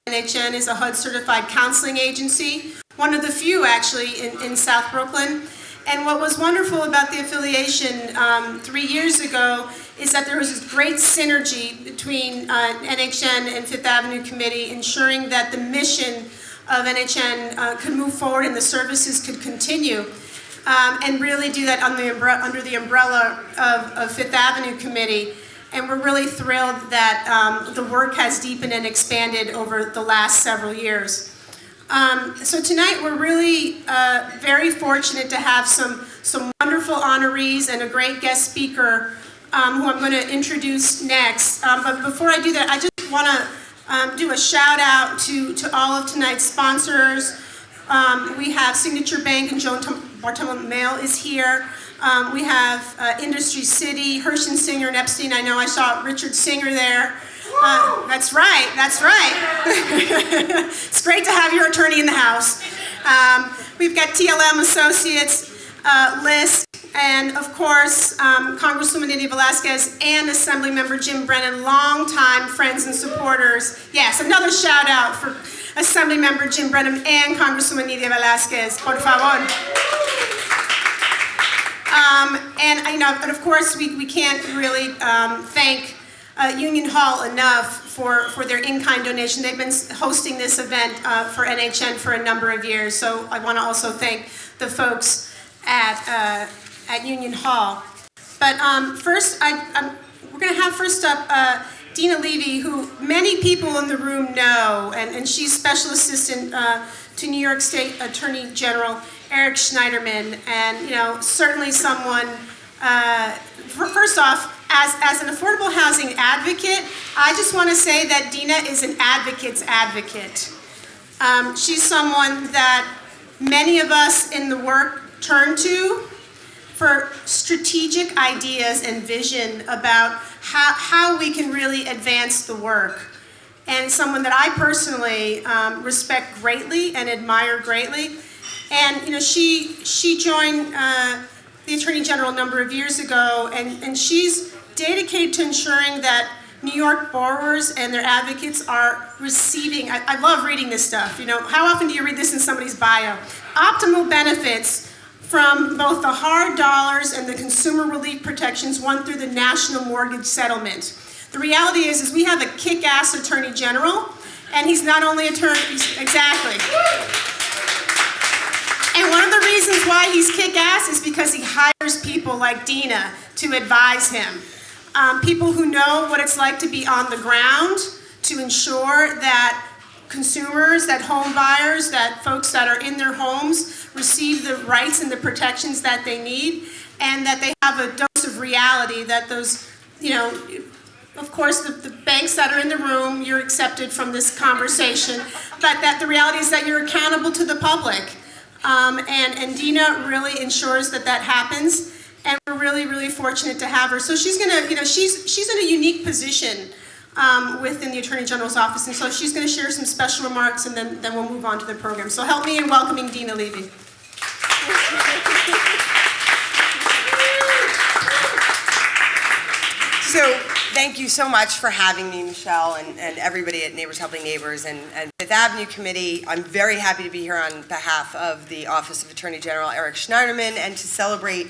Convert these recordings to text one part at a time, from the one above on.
NHN is a HUD-certified counseling agency, one of the few actually in South Brooklyn. And what was wonderful about the affiliation 3 years ago is that there was this great synergy between NHN and Fifth Avenue Committee, ensuring that the mission of NHN could move forward and the services could continue, and really do that under the umbrella of Fifth Avenue Committee. And we're really thrilled that the work has deepened and expanded over the last several years. So tonight we're really very fortunate to have some wonderful honorees and a great guest speaker who I'm going to introduce next. But before I do that, I just want to do a shout out to all of tonight's sponsors. We have Signature Bank and Joan Bartolomeo is here. We have Industry City, Hershey Singer and Epstein. I know I saw Richard Singer there. That's right. It's great to have your attorney in the house. We've got TLM Associates, List, and of course, Congresswoman Nydia Velázquez and Assemblymember Jim Brennan, longtime friends and supporters. Yes, another shout out for Assemblymember Jim Brennan and Congresswoman Nydia Velázquez, por favor. And of course, we can't really thank Union Hall enough for their in-kind donation. They've been hosting this event for NHN for a number of years, so I want to also thank the folks at Union Hall. But first, we're going to have first up Dina Levy, who many people in the room know, and she's Special Assistant to New York State Attorney General Eric Schneiderman, and certainly someone. First off, as an affordable housing advocate, I just want to say that Dina is an advocate's advocate. She's someone that many of us in the work turn to for strategic ideas and vision about how we can really advance the work. And someone that I personally respect greatly and admire greatly. And she joined the Attorney General a number of years ago, and she's dedicated to ensuring that New York borrowers and their advocates are receiving, I love reading this stuff, how often do you read this in somebody's bio? Optimal benefits from both the hard dollars and the consumer relief protections won through the National Mortgage Settlement. The reality is we have a kick-ass Attorney General, and he's not only attorney, exactly. And one of the reasons why he's kick-ass is because he hires people like Dina to advise him. People who know what it's like to be on the ground, to ensure that consumers, that home buyers, that folks that are in their homes receive the rights and the protections that they need, and that they have a dose of reality that those, of course, the banks that are in the room, you're accepted from this conversation, but that the reality is that you're accountable to the public. And Dina really ensures that happens, and we're really, really fortunate to have her. So she's gonna, she's in a unique position within the Attorney General's office, and so she's gonna share some special remarks, and then we'll move on to the program. So help me in welcoming Dina Levy. So thank you so much for having me, Michelle, and everybody at Neighbors Helping Neighbors and Fifth Avenue Committee. I'm very happy to be here on behalf of the Office of Attorney General Eric Schneiderman and to celebrate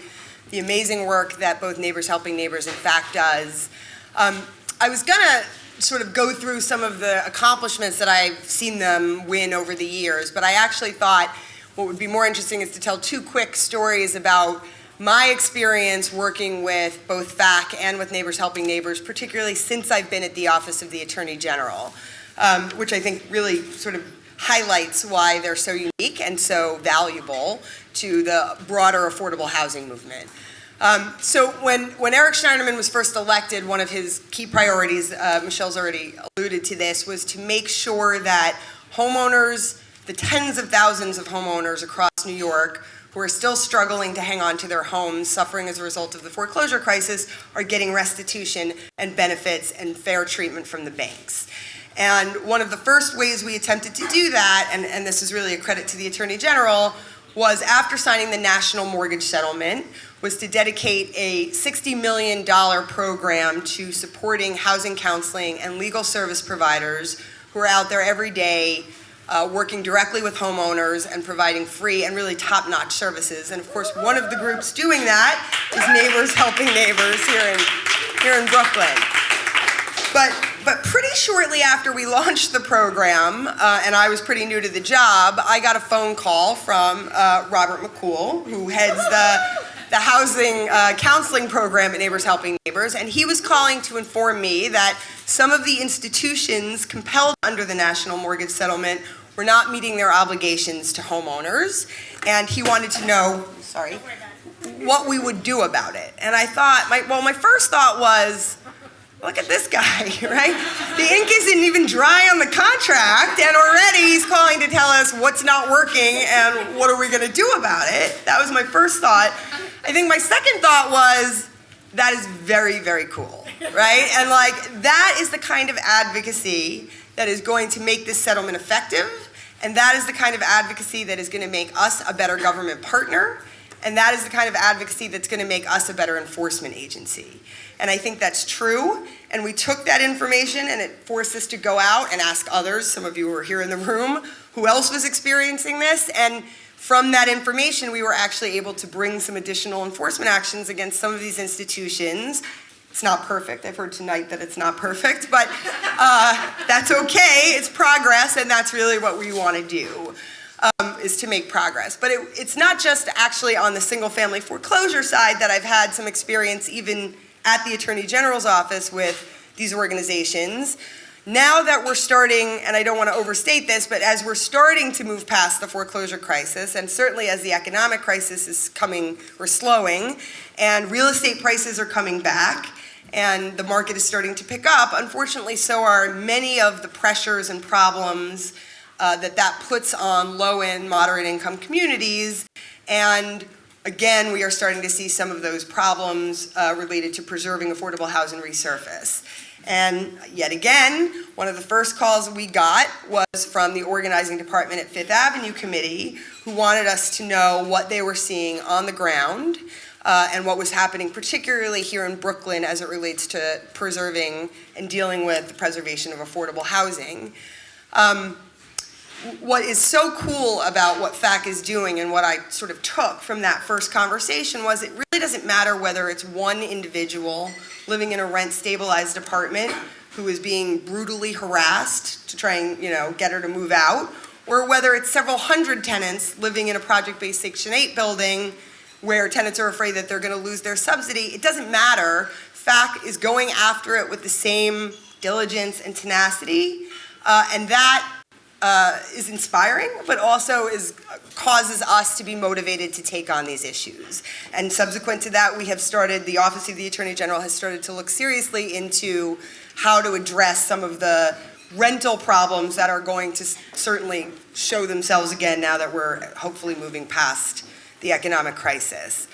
the amazing work that both Neighbors Helping Neighbors in fact does. I was gonna sort of go through some of the accomplishments that I've seen them win over the years, but I actually thought what would be more interesting is to tell two quick stories about my experience working with both FAC and with Neighbors Helping Neighbors, particularly since I've been at the Office of the Attorney General, which I think really sort of highlights why they're so unique and so valuable to the broader affordable housing movement. So when Eric Schneiderman was first elected, one of his key priorities, Michelle's already alluded to this, was to make sure that homeowners, the tens of thousands of homeowners across New York who are still struggling to hang on to their homes, suffering as a result of the foreclosure crisis, are getting restitution and benefits and fair treatment from the banks. And one of the first ways we attempted to do that, and this is really a credit to the Attorney General, was after signing the National Mortgage Settlement, was to dedicate a $60 million program to supporting housing counseling and legal service providers who are out there every day working directly with homeowners and providing free and really top-notch services. And of course, one of the groups doing that is Neighbors Helping Neighbors here in Brooklyn. But pretty shortly after we launched the program, and I was pretty new to the job, I got a phone call from Robert McCool, who heads the housing counseling program at Neighbors Helping Neighbors, and he was calling to inform me that some of the institutions compelled under the National Mortgage Settlement were not meeting their obligations to homeowners, and he wanted to know, what we would do about it. And I thought, my first thought was, look at this guy, right? The ink isn't even dry on the contract, and already he's calling to tell us what's not working and what are we gonna do about it. That was my first thought. I think my second thought was, that is very, very cool, right? And that is the kind of advocacy that is going to make this settlement effective, and that is the kind of advocacy that is gonna make us a better government partner, and that is the kind of advocacy that's gonna make us a better enforcement agency. And I think that's true, and we took that information and it forced us to go out and ask others, some of you who are here in the room, who else was experiencing this, and from that information we were actually able to bring some additional enforcement actions against some of these institutions. It's not perfect, I've heard tonight that it's not perfect, but that's okay, it's progress, and that's really what we want to do. Is to make progress. But it's not just actually on the single-family foreclosure side that I've had some experience even at the Attorney General's office with these organizations. Now that we're starting, and I don't want to overstate this, but as we're starting to move past the foreclosure crisis, and certainly as the economic crisis is coming or slowing, and real estate prices are coming back, and the market is starting to pick up, unfortunately so are many of the pressures and problems that puts on low-end, moderate-income communities. And again, we are starting to see some of those problems related to preserving affordable housing resurface. And yet again, one of the first calls we got was from the organizing department at Fifth Avenue Committee, who wanted us to know what they were seeing on the ground and what was happening, particularly here in Brooklyn as it relates to preserving and dealing with the preservation of affordable housing. What is so cool about what FAC is doing and what I sort of took from that first conversation was it really doesn't matter whether it's one individual living in a rent-stabilized apartment who is being brutally harassed to try and get her to move out, or whether it's several hundred tenants living in a project-based Section 8 building where tenants are afraid that they're going to lose their subsidy. It doesn't matter. FAC is going after it with the same diligence and tenacity, and that is inspiring, but also causes us to be motivated to take on these issues. And subsequent to that, the Office of the Attorney General has started to look seriously into how to address some of the rental problems that are going to certainly show themselves again now that we're hopefully moving past the economic crisis.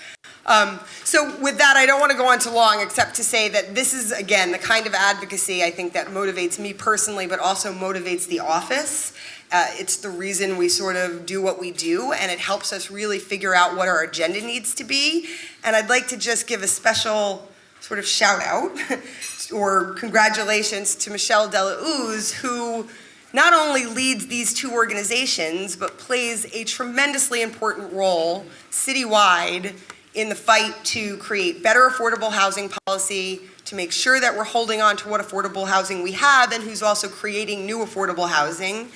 So with that, I don't want to go on too long except to say that this is, again, the kind of advocacy I think that motivates me personally, but also motivates the office. It's the reason we sort of do what we do, and it helps us really figure out what our agenda needs to be. And I'd like to just give a special sort of shout out or congratulations to Michelle Delauz, who not only leads these two organizations, but plays a tremendously important role citywide in the fight to create better affordable housing policy, to make sure that we're holding on to what affordable housing we have, and who's also creating new affordable housing.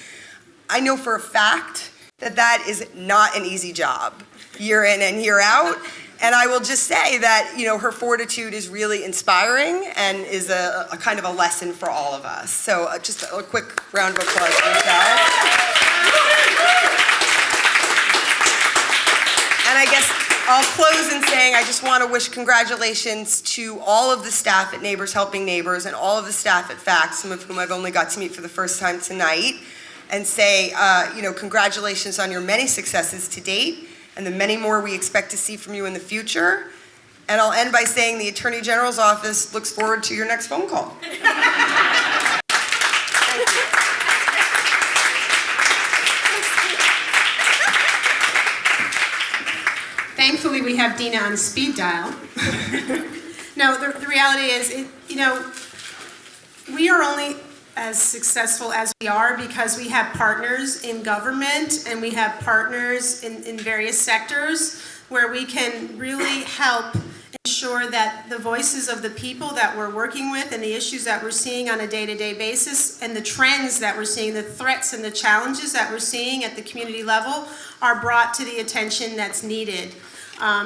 I know for a fact that that is not an easy job, year in and year out. And I will just say that, her fortitude is really inspiring and is a kind of a lesson for all of us. So just a quick round of applause for Michelle. And I guess I'll close in saying I just want to wish congratulations to all of the staff at Neighbors Helping Neighbors and all of the staff at FACT, some of whom I've only got to meet for the first time tonight, and say, congratulations on your many successes to date and the many more we expect to see from you in the future. And I'll end by saying the Attorney General's office looks forward to your next phone call. Thank you. Thankfully, we have Dina on speed dial. No, the reality is, we are only as successful as we are because we have partners in government and we have partners in various sectors where we can really help ensure that the voices of the people that we're working with and the issues that we're seeing on a day-to-day basis and the trends that we're seeing, the threats and the challenges that we're seeing at the community level are brought to the attention that's needed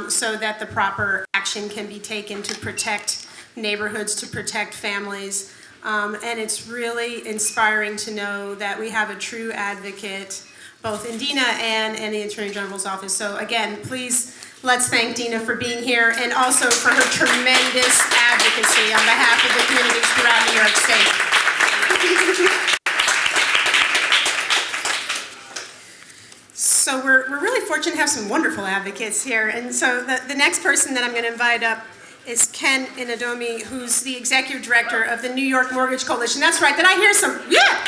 so that the proper action can be taken to protect neighborhoods, to protect families. And it's really inspiring to know that we have a true advocate, both in Dina and the Attorney General's office. So again, please, let's thank Dina for being here and also for her tremendous advocacy on behalf of the communities throughout New York State. So we're really fortunate to have some wonderful advocates here. And so the next person that I'm going to invite up is Ken Inadomi, who's the Executive Director of the New York Mortgage Coalition. That's right, did I hear some? Yeah!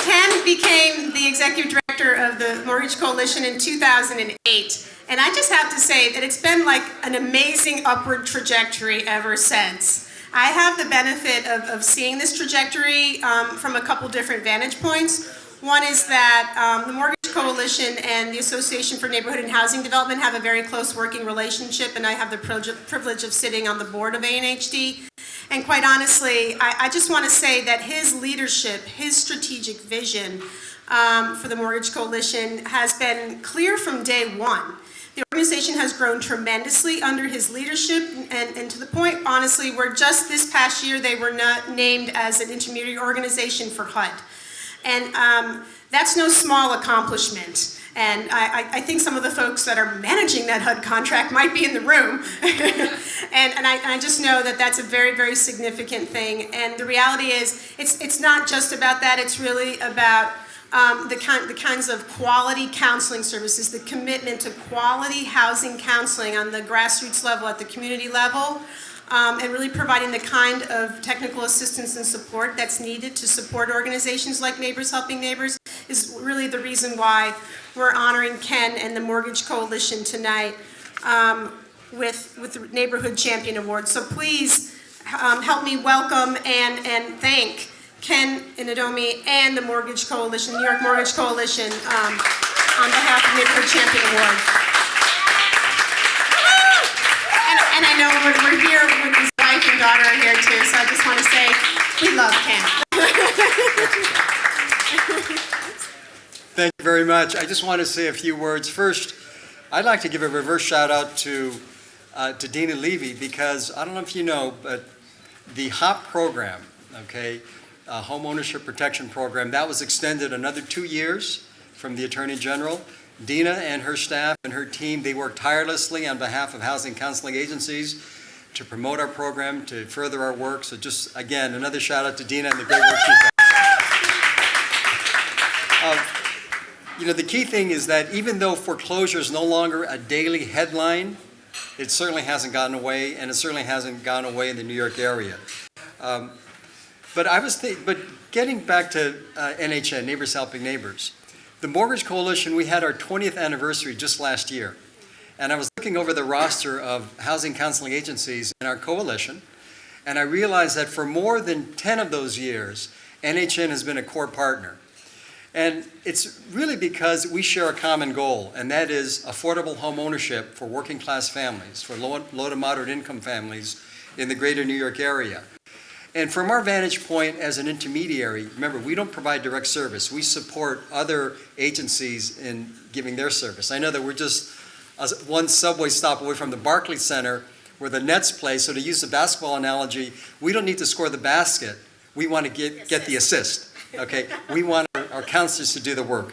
Ken became the Executive Director of the Mortgage Coalition in 2008. And I just have to say that it's been like an amazing upward trajectory ever since. I have the benefit of seeing this trajectory from a couple different vantage points. One is that the Mortgage Coalition and the Association for Neighborhood and Housing Development have a very close working relationship, and I have the privilege of sitting on the board of ANHD. And quite honestly, I just want to say that his leadership, his strategic vision for the Mortgage Coalition has been clear from day one. The organization has grown tremendously under his leadership, and to the point, honestly, where just this past year they were named as an intermediary organization for HUD. And that's no small accomplishment. And I think some of the folks that are managing that HUD contract might be in the room. and I just know that that's a very, very significant thing. And the reality is, it's not just about that. It's really about the kinds of quality counseling services, the commitment to quality housing counseling on the grassroots level, at the community level, and really providing the kind of technical assistance and support that's needed to support organizations like Neighbors Helping Neighbors is really the reason why we're honoring Ken and the Mortgage Coalition tonight with the Neighborhood Champion Award. So please help me welcome and thank Ken Inadomi and the Mortgage Coalition, New York Mortgage Coalition, on behalf of Neighborhood Champion Award. And I know we're here with his wife and daughter are here too, so I just want to say we love Ken. Thank you very much. I just want to say a few words. First, I'd like to give a reverse shout out to Dina Levy, because I don't know if you know, but the HOP program, okay, Home Ownership Protection Program, that was extended another 2 years from the Attorney General. Dina and her staff and her team, they work tirelessly on behalf of housing counseling agencies to promote our program, to further our work. So just, again, another shout out to Dina and the great work she's done. You know, the key thing is that even though foreclosure is no longer a daily headline, it certainly hasn't gotten away, and it certainly hasn't gone away in the New York area. But getting back to NHN, Neighbors Helping Neighbors, the Mortgage Coalition, we had our 20th anniversary just last year. And I was looking over the roster of housing counseling agencies in our coalition, and I realized that for more than 10 of those years, NHN has been a core partner. And it's really because we share a common goal, and that is affordable home ownership for working class families, for low to moderate income families in the greater New York area. And from our vantage point as an intermediary, remember, we don't provide direct service. We support other agencies in giving their service. I know that we're just one subway stop away from the Barclays Center where the Nets play, so to use the basketball analogy, we don't need to score the basket. We want to get the assist, okay? We want our counselors to do the work.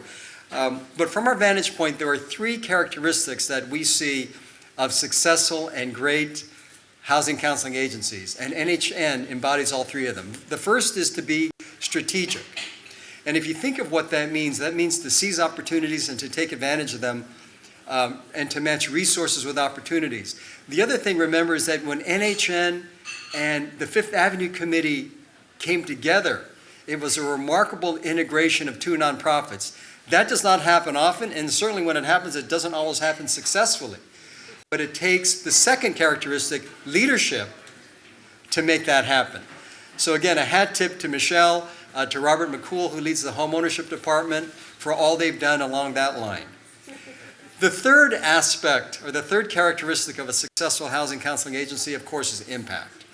But from our vantage point, there are three characteristics that we see of successful and great housing counseling agencies, and NHN embodies all three of them. The first is to be strategic. And if you think of what that means to seize opportunities and to take advantage of them, and to match resources with opportunities. The other thing, remember, is that when NHN and the Fifth Avenue Committee came together, it was a remarkable integration of two nonprofits. That does not happen often, and certainly when it happens, it doesn't always happen successfully. but it takes the second characteristic, leadership, to make that happen. So again, a hat tip to Michelle, to Robert McCool, who leads the home ownership department, for all they've done along that line. The third aspect, or the third characteristic of a successful housing counseling agency, of course, is impact.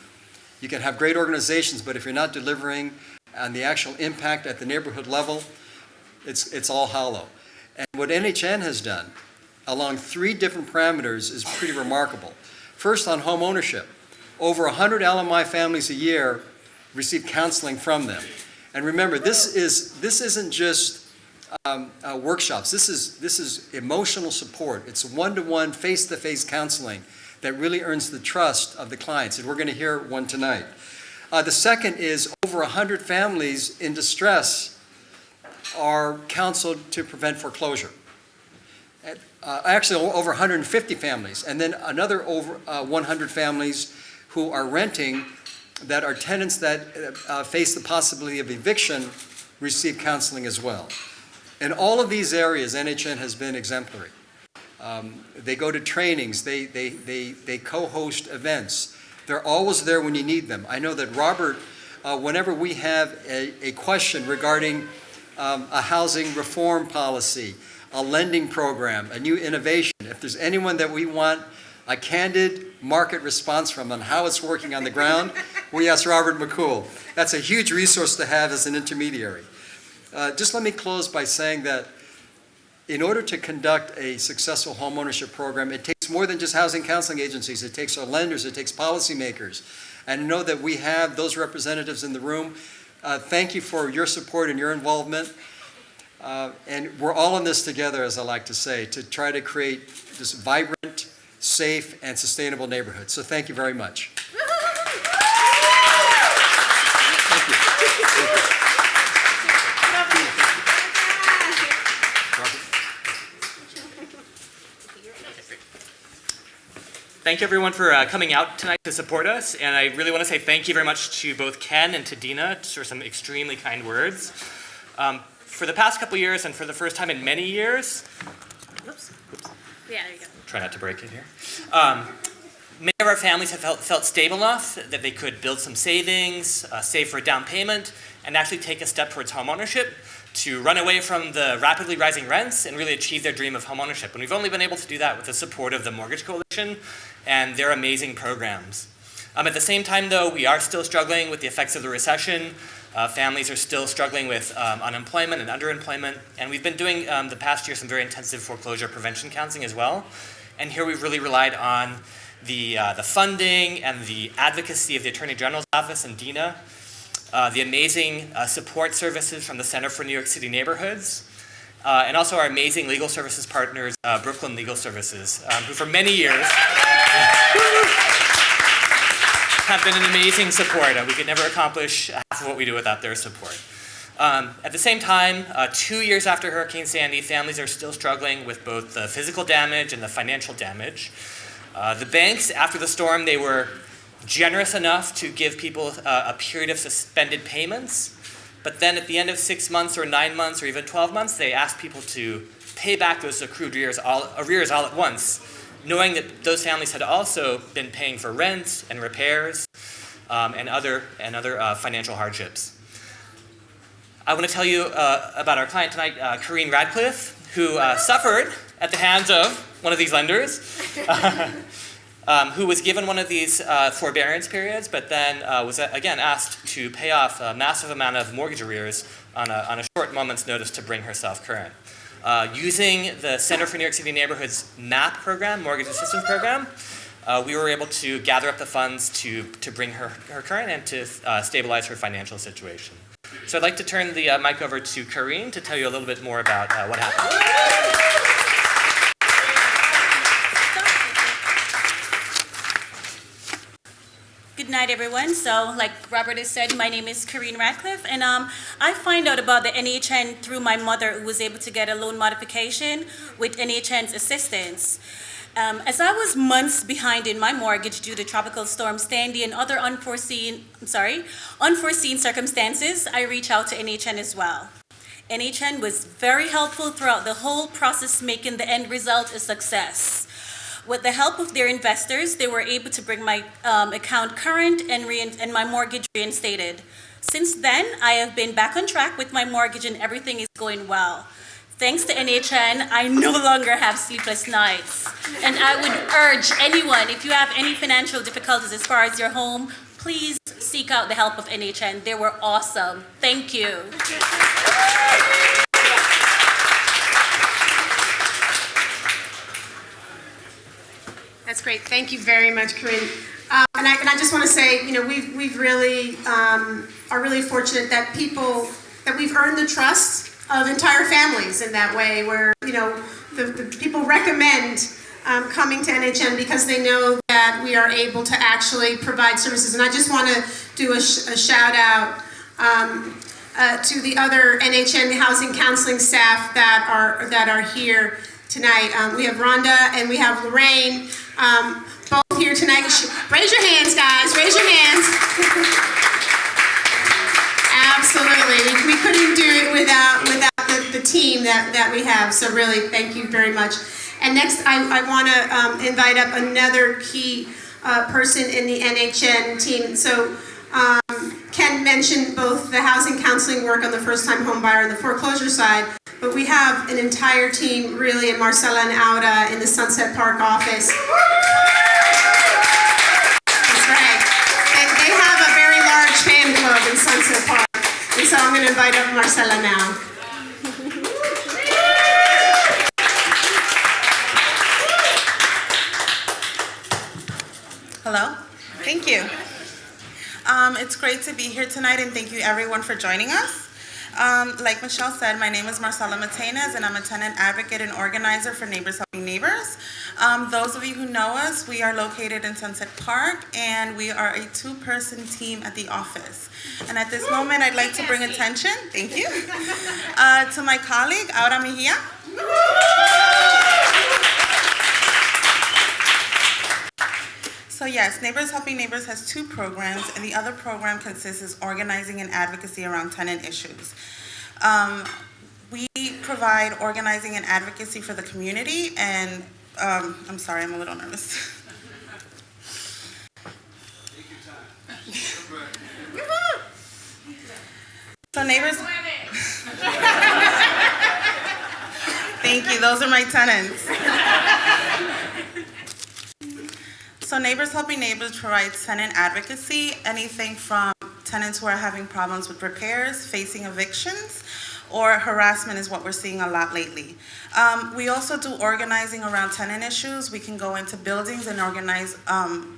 You can have great organizations, but if you're not delivering on the actual impact at the neighborhood level, it's all hollow. And what NHN has done along 3 different parameters is pretty remarkable. First, on home ownership, over 100 LMI families a year receive counseling from them. And remember, this isn't just workshops. This is emotional support. It's one-to-one, face-to-face counseling that really earns the trust of the clients, and we're going to hear one tonight. The second is over 100 families in distress are counseled to prevent foreclosure. Actually, over 150 families, and then another over 100 families who are renting that are tenants that face the possibility of eviction receive counseling as well. In all of these areas, NHN has been exemplary. They go to trainings, they co-host events. They're always there when you need them. I know that Robert, whenever we have a question regarding a housing reform policy, a lending program, a new innovation, if there's anyone that we want a candid market response from on how it's working on the ground, we ask Robert McCool. That's a huge resource to have as an intermediary. Just let me close by saying that in order to conduct a successful homeownership program, it takes more than just housing counseling agencies. It takes our lenders, it takes policymakers. And know that we have those representatives in the room. Thank you for your support and your involvement. And we're all in this together, as I like to say, to try to create this vibrant, safe, and sustainable neighborhood. So thank you very much. Thank you everyone for coming out tonight to support us, and I really want to say thank you very much to both Ken and to Dina for some extremely kind words. For the past couple years, and for the first time in many years, oops. Yeah, there you go. Try not to break it here. Many of our families have felt stable enough that they could build some savings, save for a down payment, and actually take a step towards homeownership to run away from the rapidly rising rents and really achieve their dream of homeownership. And we've only been able to do that with the support of the Mortgage Coalition and their amazing programs. At the same time, though, we are still struggling with the effects of the recession. Families are still struggling with unemployment and underemployment. And we've been doing the past year some very intensive foreclosure prevention counseling as well. And here we've really relied on the funding and the advocacy of the Attorney General's Office and Dina, the amazing support services from the Center for New York City Neighborhoods, and also our amazing legal services partners, Brooklyn Legal Services, who for many years have been an amazing support. We could never accomplish half of what we do without their support. At the same time, 2 years after Hurricane Sandy, families are still struggling with both the physical damage and the financial damage. The banks, after the storm, they were generous enough to give people a period of suspended payments, but then at the end of 6 months or 9 months or even 12 months, they asked people to pay back those accrued arrears all at once, knowing that those families had also been paying for rent and repairs and other financial hardships. I want to tell you about our client tonight, Corrine Radcliffe, who suffered at the hands of one of these lenders, who was given one of these forbearance periods, but then was again asked to pay off a massive amount of mortgage arrears on a short moment's notice to bring herself current. Using the Center for New York City Neighborhoods MAP program, Mortgage Assistance Program, we were able to gather up the funds to bring her current and to stabilize her financial situation. So I'd like to turn the mic over to Corrine to tell you a little bit more about what happened. Good night, everyone. So, like Robert has said, my name is Corrine Radcliffe, and I find out about the NHN through my mother, who was able to get a loan modification with NHN's assistance. As I was months behind in my mortgage due to Tropical Storm Sandy and other unforeseen circumstances, I reached out to NHN as well. NHN was very helpful throughout the whole process, making the end result a success. With the help of their investors, they were able to bring my account current and my mortgage reinstated. Since then, I have been back on track with my mortgage and everything is going well. Thanks to NHN, I no longer have sleepless nights. And I would urge anyone, if you have any financial difficulties as far as your home, please seek out the help of NHN. They were awesome. Thank you. That's great. Thank you very much, Corinne. And I just want to say, we've really are really fortunate that we've earned the trust of entire families in that way, where the people recommend coming to NHN because they know that we are able to actually provide services. And I just want to do a shout out to the other NHN housing counseling staff that are here tonight. We have Rhonda and we have Lorraine, both here tonight. Raise your hands, guys. Raise your hands. Absolutely. We couldn't do it without the team that we have. So really, thank you very much. And next, I want to invite up another key person in the NHN team. So Ken mentioned both the housing counseling work on the first-time home buyer and the foreclosure side, but we have an entire team really in Marcella and Auda in the Sunset Park office. That's right. They have a very large fan club in Sunset Park. And so I'm going to invite up Marcella now. Hello. Thank you. It's great to be here tonight, and thank you everyone for joining us. Like Michelle said, my name is Marcela Matenas, and I'm a tenant advocate and organizer for Neighbors Helping Neighbors. Those of you who know us, we are located in Sunset Park, and we are a two-person team at the office. And at this moment, I'd like to bring attention, thank you, to my colleague, Aura Mejia. So yes, Neighbors Helping Neighbors has two programs, and the other program consists of organizing and advocacy around tenant issues. We provide organizing and advocacy for the community, and I'm sorry, I'm a little nervous. So neighbors, thank you, those are my tenants. So Neighbors Helping Neighbors provides tenant advocacy, anything from tenants who are having problems with repairs, facing evictions, or harassment is what we're seeing a lot lately. We also do organizing around tenant issues. We can go into buildings and organize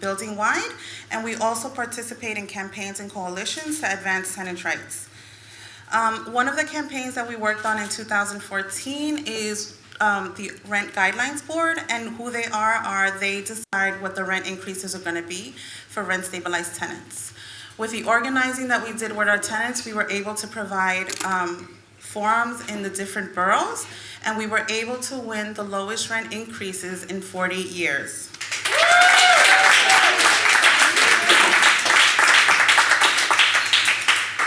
building-wide, and we also participate in campaigns and coalitions to advance tenant rights. One of the campaigns that we worked on in 2014 is the Rent Guidelines Board, and who they are they decide what the rent increases are going to be for rent-stabilized tenants. With the organizing that we did with our tenants, we were able to provide forums in the different boroughs, and we were able to win the lowest rent increases in 40 years.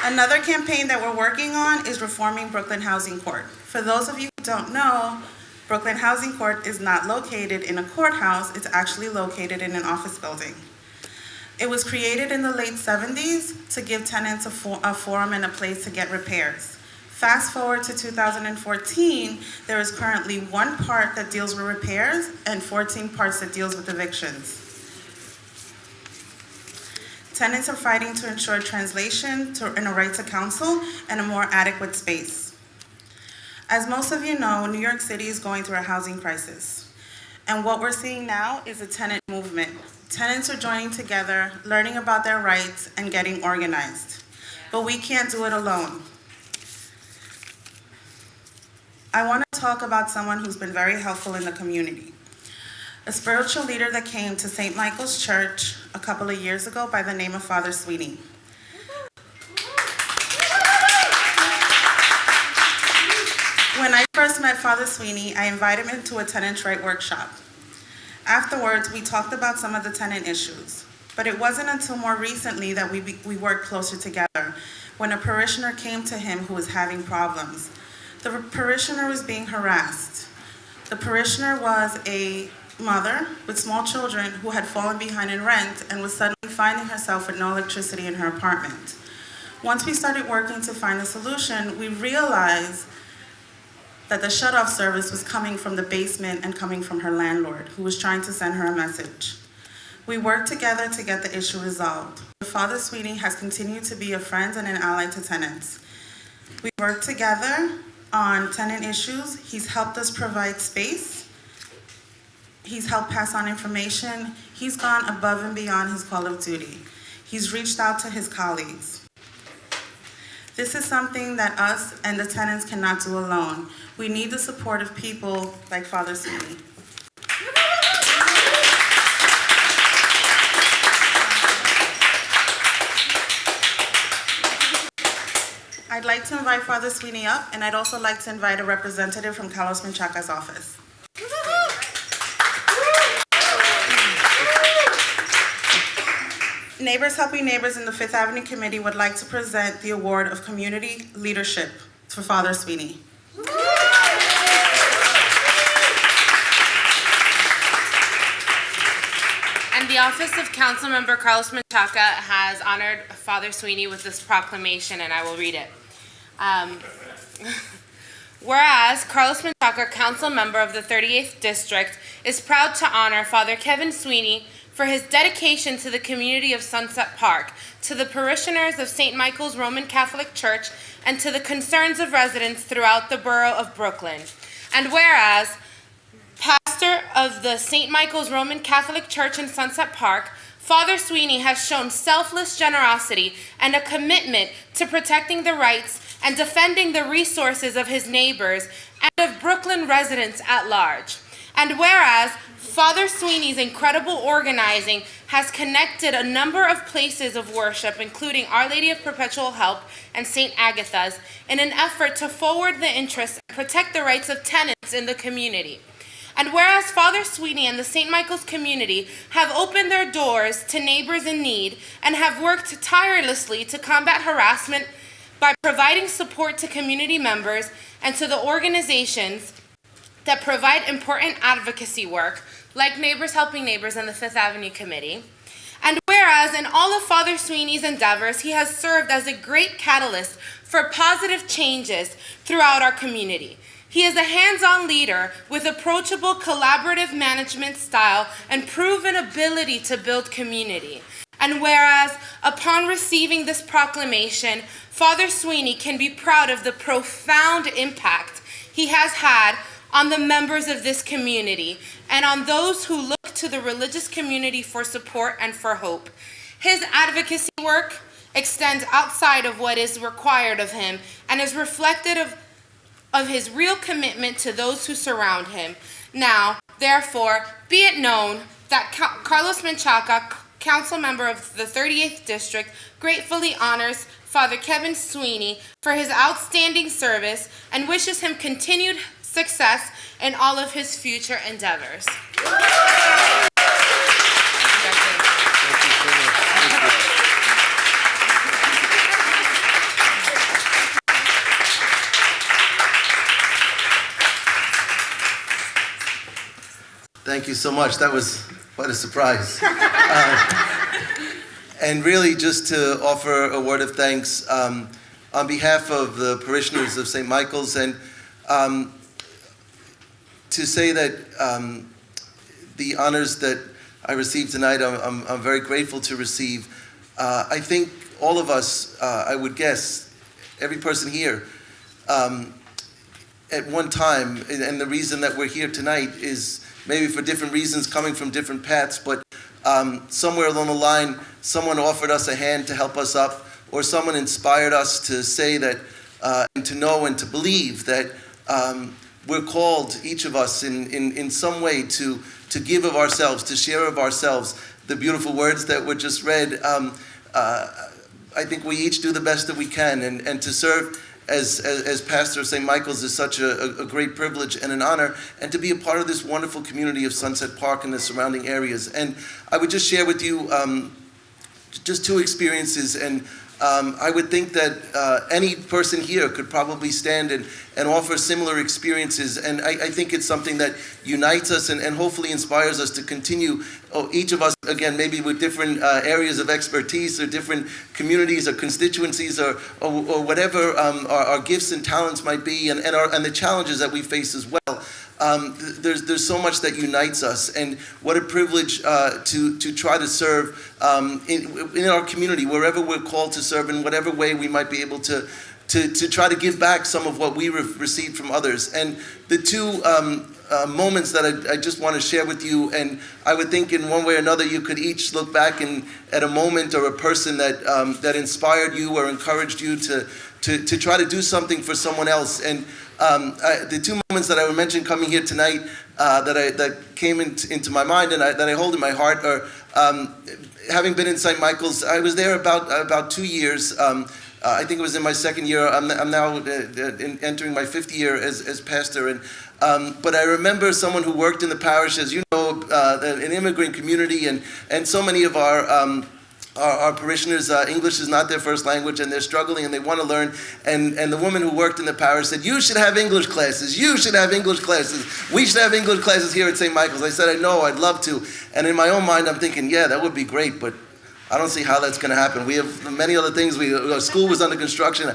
Another campaign that we're working on is reforming Brooklyn Housing Court. For those of you who don't know, Brooklyn Housing Court is not located in a courthouse, it's actually located in an office building. It was created in the late 70s to give tenants a forum and a place to get repairs. Fast forward to 2014, there is currently one part that deals with repairs and 14 parts that deals with evictions. Tenants are fighting to ensure translation and a right to counsel and a more adequate space. As most of you know, New York City is going through a housing crisis. And what we're seeing now is a tenant movement. Tenants are joining together, learning about their rights, and getting organized. But we can't do it alone. I want to talk about someone who's been very helpful in the community. A spiritual leader that came to St. Michael's Church a couple of years ago by the name of Father Sweeney. When I first met Father Sweeney, I invited him to a tenant right workshop. Afterwards, we talked about some of the tenant issues, but it wasn't until more recently that we worked closer together, when a parishioner came to him who was having problems. The parishioner was being harassed. The parishioner was a mother with small children who had fallen behind in rent and was suddenly finding herself with no electricity in her apartment. Once we started working to find a solution, we realized that the shut-off service was coming from the basement and coming from her landlord, who was trying to send her a message. We worked together to get the issue resolved. Father Sweeney has continued to be a friend and an ally to tenants. We worked together on tenant issues. He's helped us provide space. He's helped pass on information. He's gone above and beyond his call of duty. He's reached out to his colleagues. This is something that us and the tenants cannot do alone. We need the support of people like Father Sweeney. I'd like to invite Father Sweeney up, and I'd also like to invite a representative from Carlos Menchaca's office. Neighbors Helping Neighbors in the Fifth Avenue Committee would like to present the award of Community Leadership for Father Sweeney. And the Office of Councilmember Carlos Menchaca has honored Father Sweeney with this proclamation, and I will read it. Whereas Carlos Menchaca, council member of the 38th District, is proud to honor Father Kevin Sweeney for his dedication to the community of Sunset Park, to the parishioners of St. Michael's Roman Catholic Church, and to the concerns of residents throughout the borough of Brooklyn. And whereas pastor of the St. Michael's Roman Catholic Church in Sunset Park, Father Sweeney has shown selfless generosity and a commitment to protecting the rights and defending the resources of his neighbors and of Brooklyn residents at large. And whereas Father Sweeney's incredible organizing has connected a number of places of worship, including Our Lady of Perpetual Help and St. Agatha's, in an effort to forward the interests and protect the rights of tenants in the community. And whereas Father Sweeney and the St. Michael's community have opened their doors to neighbors in need and have worked tirelessly to combat harassment by providing support to community members and to the organizations that provide important advocacy work, like Neighbors Helping Neighbors and the Fifth Avenue Committee. And whereas in all of Father Sweeney's endeavors, he has served as a great catalyst for positive changes throughout our community. He is a hands-on leader with approachable collaborative management style and proven ability to build community. And whereas upon receiving this proclamation, Father Sweeney can be proud of the profound impact he has had on the members of this community and on those who look to the religious community for support and for hope. His advocacy work extends outside of what is required of him and is reflective of his real commitment to those who surround him. Now, therefore, be it known that Carlos Menchaca, council member of the 38th District, gratefully honors Father Kevin Sweeney for his outstanding service and wishes him continued success in all of his future endeavors. Thank you so much. That was quite a surprise. And really just to offer a word of thanks on behalf of the parishioners of St. Michael's, and to say that the honors that I received tonight, I'm very grateful to receive. I think all of us, I would guess, every person here, at one time, and the reason that we're here tonight is maybe for different reasons, coming from different paths, but somewhere along the line, someone offered us a hand to help us up, or someone inspired us to say that, and to know and to believe that we're called, each of us, in some way to give of ourselves, to share of ourselves. The beautiful words that were just read, I think we each do the best that we can, and to serve as pastor of St. Michael's is such a great privilege and an honor, and to be a part of this wonderful community of Sunset Park and the surrounding areas. And I would just share with you just two experiences, and I would think that any person here could probably stand and offer similar experiences. And I think it's something that unites us and hopefully inspires us to continue, each of us, again, maybe with different areas of expertise or different communities or constituencies or whatever our gifts and talents might be, and the challenges that we face as well. There's so much that unites us, and what a privilege to try to serve in our community, wherever we're called to serve, in whatever way we might be able to try to give back some of what we received from others. And the two moments that I just want to share with you, and I would think in one way or another you could each look back at a moment or a person that inspired you or encouraged you to try to do something for someone else. And the two moments that I would mention coming here tonight that came into my mind and that I hold in my heart are having been in St. Michael's. I was there about 2 years. I think it was in my second year. I'm now entering my 5th year as pastor. And but I remember someone who worked in the parish, as you know, an immigrant community, and so many of our parishioners, English is not their first language, and they're struggling and they want to learn. And the woman who worked in the parish said, "You should have English classes. You should have English classes. We should have English classes here at St. Michael's." I said, "I know, I'd love to." And in my own mind, I'm thinking, yeah, that would be great, but I don't see how that's going to happen. We have many other things. Our school was under construction.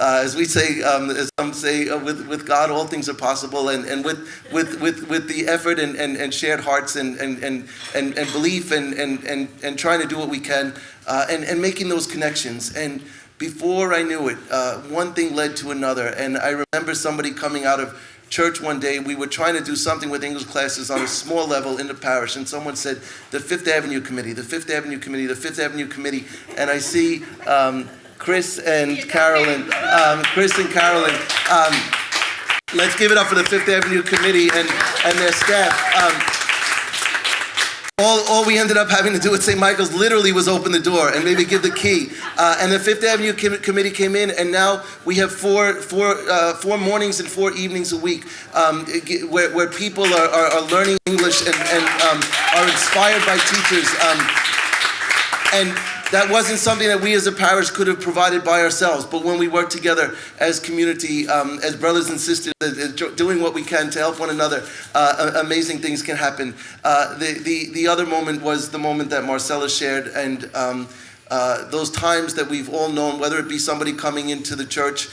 As we say, as some say, with God, all things are possible, and with the effort and shared hearts and belief and trying to do what we can, and making those connections. And before I knew it, one thing led to another. And I remember somebody coming out of church one day. We were trying to do something with English classes on a small level in the parish, and someone said, "The Fifth Avenue Committee, the Fifth Avenue Committee, the Fifth Avenue Committee." And I see Chris and Carolyn. Let's give it up for the Fifth Avenue Committee and their staff. All we ended up having to do at St. Michael's literally was open the door and maybe give the key. And the Fifth Avenue Committee came in, and now we have four mornings and 4 evenings a week where people are learning English and are inspired by teachers. And that wasn't something that we as a parish could have provided by ourselves, but when we work together as community, as brothers and sisters, doing what we can to help one another, amazing things can happen. The other moment was the moment that Marcella shared, and those times that we've all known, whether it be somebody coming into the church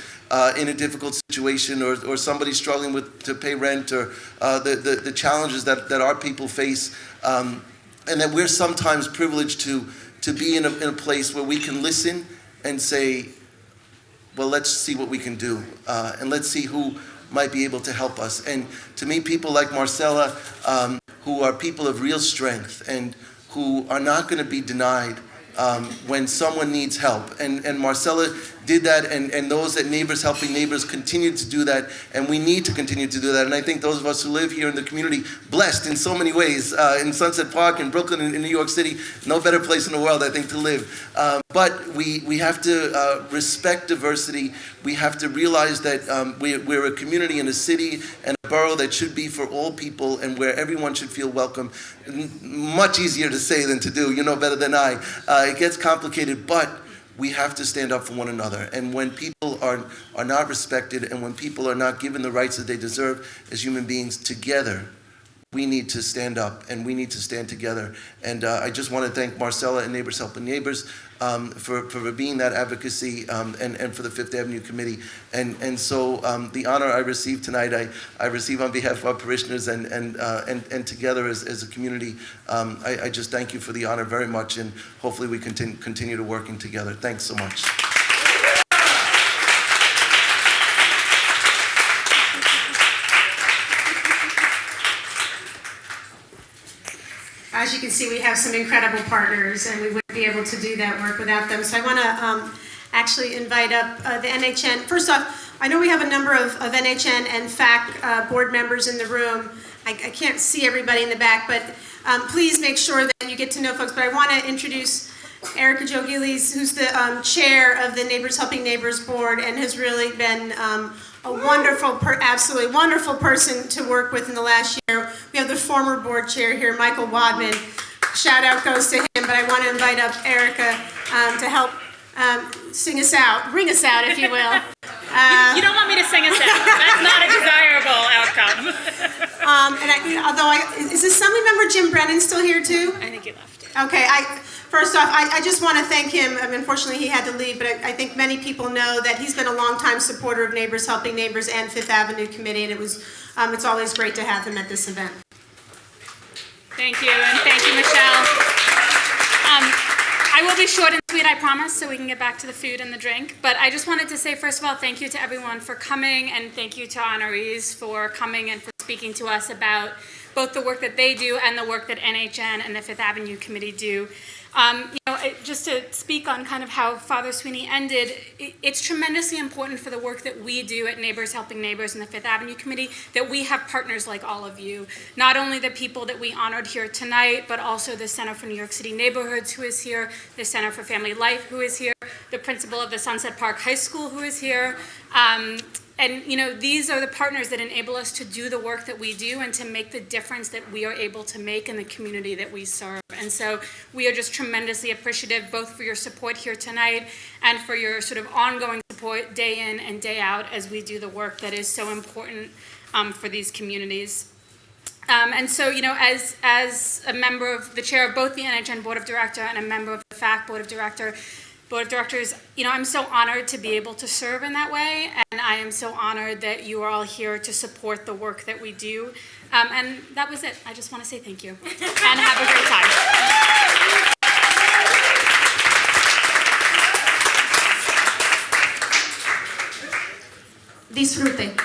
in a difficult situation, or somebody struggling to pay rent, or the challenges that our people face, and that we're sometimes privileged to be in a place where we can listen and say, well, let's see what we can do, and let's see who might be able to help us. And to me, people like Marcella, who are people of real strength and who are not going to be denied when someone needs help. And Marcella did that, and those at Neighbors Helping Neighbors continue to do that, and we need to continue to do that. And I think those of us who live here in the community, blessed in so many ways, in Sunset Park, in Brooklyn, in New York City, no better place in the world, I think, to live. But we have to respect diversity. We have to realize that we're a community in a city and a borough that should be for all people, and where everyone should feel welcome. Much easier to say than to do, you know better than I. It gets complicated, but we have to stand up for one another. And when people are not respected, and when people are not given the rights that they deserve as human beings, together, we need to stand up, and we need to stand together. And I just want to thank Marcella and Neighbors Helping Neighbors for being that advocacy, and for the Fifth Avenue Committee. And so the honor I received tonight, I receive on behalf of our parishioners and together as a community. I just thank you for the honor very much, and hopefully we continue to working together. Thanks so much. As you can see, we have some incredible partners, and we wouldn't be able to do that work without them. So I want to actually invite up the NHN. First off, I know we have a number of NHN and FAC board members in the room. I can't see everybody in the back, but please make sure that you get to know folks. But I want to introduce Erica Jo Gillies, who's the chair of the Neighbors Helping Neighbors board, and has really been a wonderful, absolutely wonderful person to work with in the last year. We have the former board chair here, Michael Wadman. Shout out goes to him, but I want to invite up Erica to help sing us out, ring us out, if you will. You don't want me to sing us out. That's not a desirable outcome. Is the Assembly member Jim Brennan still here too? I think he left. Okay, first off, I just want to thank him. Unfortunately, he had to leave, but I think many people know that he's been a longtime supporter of Neighbors Helping Neighbors and Fifth Avenue Committee, and it's always great to have him at this event. Thank you, and thank you, Michelle. I will be short and sweet, I promise, so we can get back to the food and the drink. But I just wanted to say, first of all, thank you to everyone for coming, and thank you to honorees for coming and for speaking to us about both the work that they do and the work that NHN and the Fifth Avenue Committee do. Just to speak on kind of how Father Sweeney ended, it's tremendously important for the work that we do at Neighbors Helping Neighbors and the Fifth Avenue Committee that we have partners like all of you. Not only the people that we honored here tonight, but also the Center for New York City Neighborhoods who is here, the Center for Family Life who is here, the principal of the Sunset Park High School who is here. These are the partners that enable us to do the work that we do and to make the difference that we are able to make in the community that we serve. And so we are just tremendously appreciative both for your support here tonight and for your sort of ongoing support day in and day out as we do the work that is so important for these communities. As a member of the chair of both the NHN Board of Directors and a member of the FAC Board of Directors, I'm so honored to be able to serve in that way, and I am so honored that you are all here to support the work that we do. And that was it. I just want to say thank you, and have a great time. Disfrute.